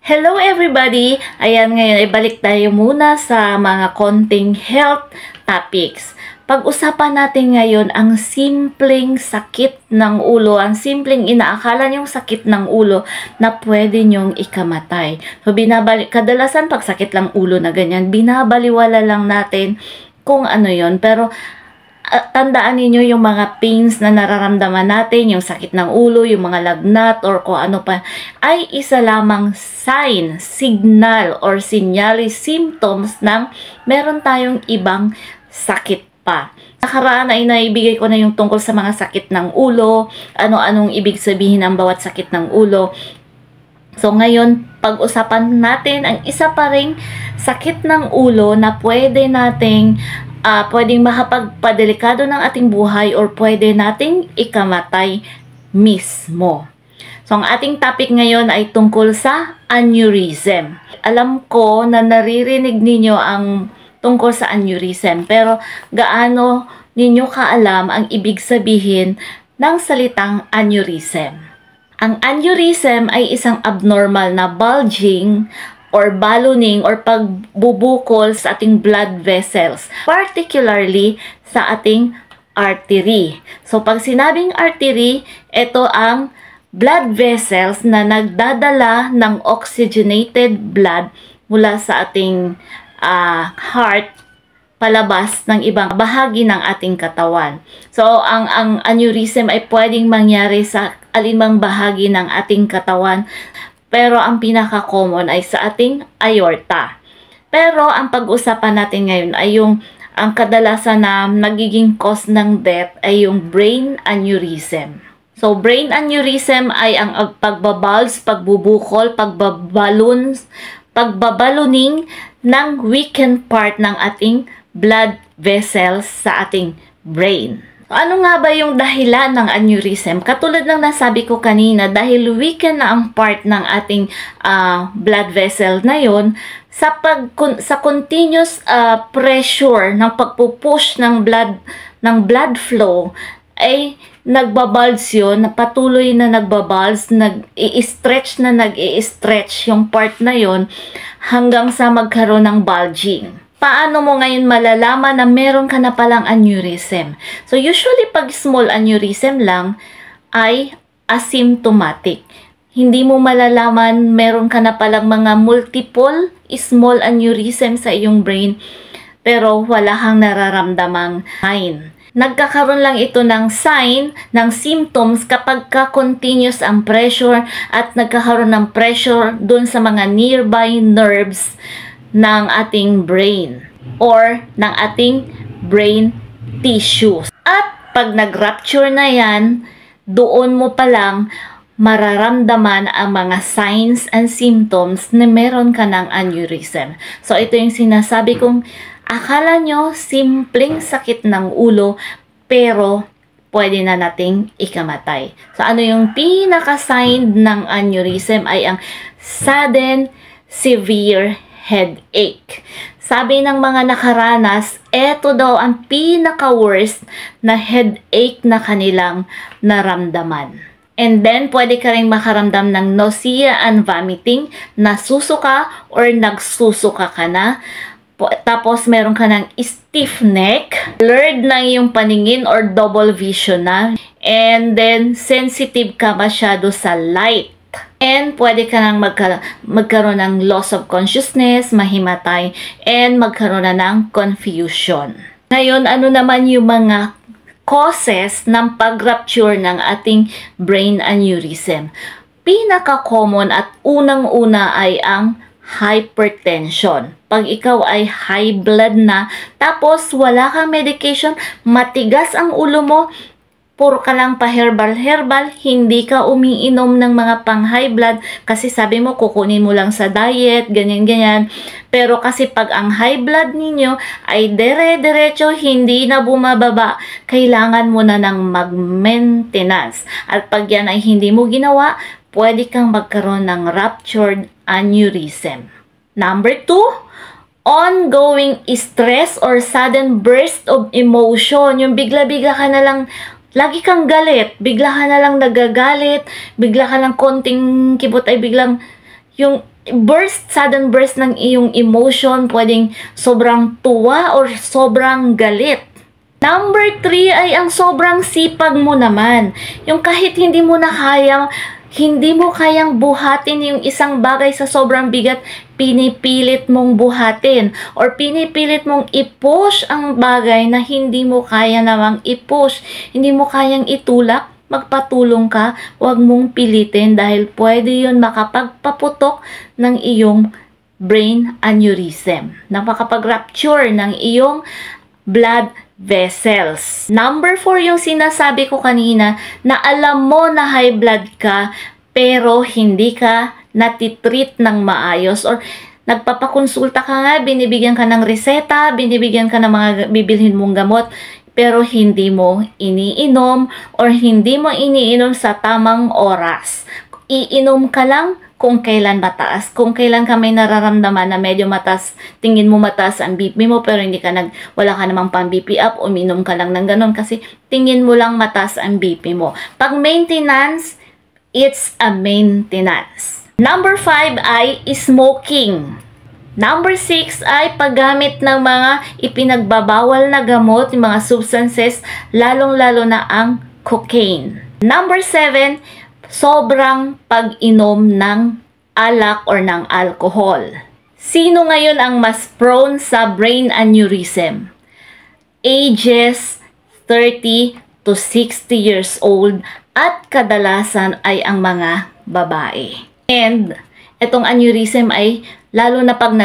Hello everybody! Ayan, ngayon ay balik tayo muna sa mga konting health topics. Pag-usapan natin ngayon ang simpleng sakit ng ulo, ang simpleng inaakala niyong sakit ng ulo na pwede niyong ikamatay. So, kadalasan pag sakit lang ulo na ganyan, binabaliwala lang natin kung ano yon. Pero tandaan ninyo yung mga pains na nararamdaman natin, yung sakit ng ulo, yung mga lagnat, or kung ano pa, ay isa lamang sign, signal, or sinyalis, symptoms ng meron tayong ibang sakit pa. Nakaraan ay naibigay ko na yung tungkol sa mga sakit ng ulo, ano-anong ibig sabihin ng bawat sakit ng ulo. So ngayon, pag-usapan natin ang isa pa ring sakit ng ulo na pwede nating pwedeng makapagpadelikado ng ating buhay or pwede nating ikamatay mismo. So, ang ating topic ngayon ay tungkol sa aneurysm. Alam ko na naririnig ninyo ang tungkol sa aneurysm, pero gaano ninyo kaalam ang ibig sabihin ng salitang aneurysm? Ang aneurysm ay isang abnormal na bulging or ballooning or pagbubukol sa ating blood vessels, particularly sa ating artery. So, pag sinabing artery, ito ang blood vessels na nagdadala ng oxygenated blood mula sa ating heart palabas ng ibang bahagi ng ating katawan. So, ang aneurysm ay pwedeng mangyari sa alinmang bahagi ng ating katawan, pero ang pinaka-common ay sa ating aorta. Pero ang pag-usapan natin ngayon ay ang kadalasan na nagiging cause ng death ay yung brain aneurysm. So, brain aneurysm ay ang pagbabulge, pagbubukol, pagbabaloning ng weakened part ng ating blood vessels sa ating brain. Ano nga ba yung dahilan ng aneurysm? Katulad ng nasabi ko kanina, dahil weaken na ang part ng ating blood vessel na yon, sa continuous pressure ng pagpupush ng blood flow, ay nagbabulge yun, patuloy na nagbabulge, nag-i-stretch yung part na yon hanggang sa magkaroon ng bulging. Paano mo ngayon malalaman na meron ka na palang aneurysm? So, usually pag small aneurysm lang ay asymptomatic. Hindi mo malalaman meron ka na palang mga multiple small aneurysm sa iyong brain, pero wala kang nararamdamang sign. Nagkakaroon lang ito ng sign, ng symptoms kapag continuous ang pressure at nagkakaroon ng pressure dun sa mga nearby nerves ng ating brain or ng ating brain tissues. At pag nag-rupture na yan, doon mo pa lang mararamdaman ang mga signs and symptoms na meron ka ng aneurysm. So, ito yung sinasabi kong akala nyo simpleng sakit ng ulo, pero pwede na nating ikamatay. So, ano yung pinaka-sign ng aneurysm ay ang sudden, severe headache. Sabi ng mga nakaranas, eto daw ang pinaka-worst na headache na kanilang naramdaman. And then, pwede ka rin makaramdam ng nausea and vomiting, nasusuka or nagsusuka ka na. Tapos, meron ka ng stiff neck, blurred na yung paningin or double vision na. And then, sensitive ka masyado sa light. And pwede ka nang magkaroon ng loss of consciousness, mahimatay, and magkaroon na ng confusion. Ngayon, ano naman yung mga causes ng pag-rupture ng ating brain aneurysm? Pinaka-common at unang-una ay ang hypertension. Pag ikaw ay high blood na, tapos wala kang medication, matigas ang ulo mo, puro ka lang pa-herbal, hindi ka umiinom ng mga pang-high blood kasi sabi mo kukunin mo lang sa diet, ganyan-ganyan. Pero kasi pag ang high blood ninyo ay dire-diretso, hindi na bumababa, kailangan mo na ng mag-maintenance. At pag yan ay hindi mo ginawa, pwede kang magkaroon ng ruptured aneurysm. Number 2, ongoing stress or sudden burst of emotion. Yung bigla-bigla ka na lang, lagi kang galit, bigla ka na lang nagagalit, bigla ka lang konting kibot ay biglang yung sudden burst ng iyong emotion, pwedeng sobrang tuwa or sobrang galit. Number 3 ay ang sobrang sipag mo naman. Yung kahit hindi mo kayang buhatin yung isang bagay sa sobrang bigat, pinipilit mong buhatin or pinipilit mong i-push ang bagay na hindi mo kaya namang i-push, hindi mo kayang itulak, magpatulong ka, huwag mong pilitin dahil pwede yun makapagpaputok ng iyong brain aneurysm, nakapag-rupture ng iyong blood vessels. Number 4 yung sinasabi ko kanina na alam mo na high blood ka pero hindi ka natitreat ng maayos or nagpapakonsulta ka nga, binibigyan ka ng reseta, binibigyan ka ng mga bibilhin mong gamot pero hindi mo iniinom or hindi mo iniinom sa tamang oras. Iinom ka lang kung kailan mataas. Kung kailan ka may nararamdaman na medyo mataas, tingin mo mataas ang BP mo pero wala ka namang pang BP up, uminom ka lang ng ganun kasi tingin mo lang mataas ang BP mo. Pag maintenance, it's a maintenance. Number 5 ay smoking. Number 6 ay paggamit ng mga ipinagbabawal na gamot, yung mga substances, lalong-lalo na ang cocaine. Number 7, sobrang pag-inom ng alak or ng alcohol. Sino ngayon ang mas prone sa brain aneurysm? Ages 30 to 60 years old at kadalasan ay ang mga babae. And itong aneurysm ay lalo na pag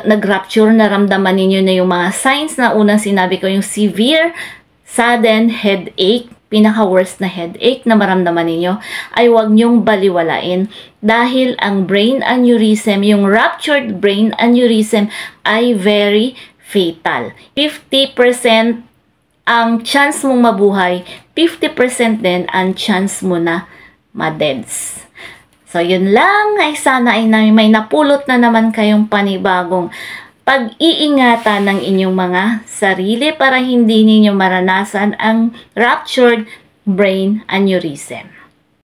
nag-rupture, naramdaman ninyo na yung mga signs na unang sinabi ko, yung severe, sudden headache, pinaka-worst na headache na maramdaman ninyo, ay huwag nyong baliwalain dahil ang brain aneurysm, yung ruptured brain aneurysm ay very fatal. 50% ang chance mong mabuhay, 50% din ang chance mo na ma-deads. So, yun lang. Ay sana ay may napulot na naman kayong panibagong pag-iingatan ng inyong mga sarili para hindi ninyo maranasan ang ruptured brain aneurysm.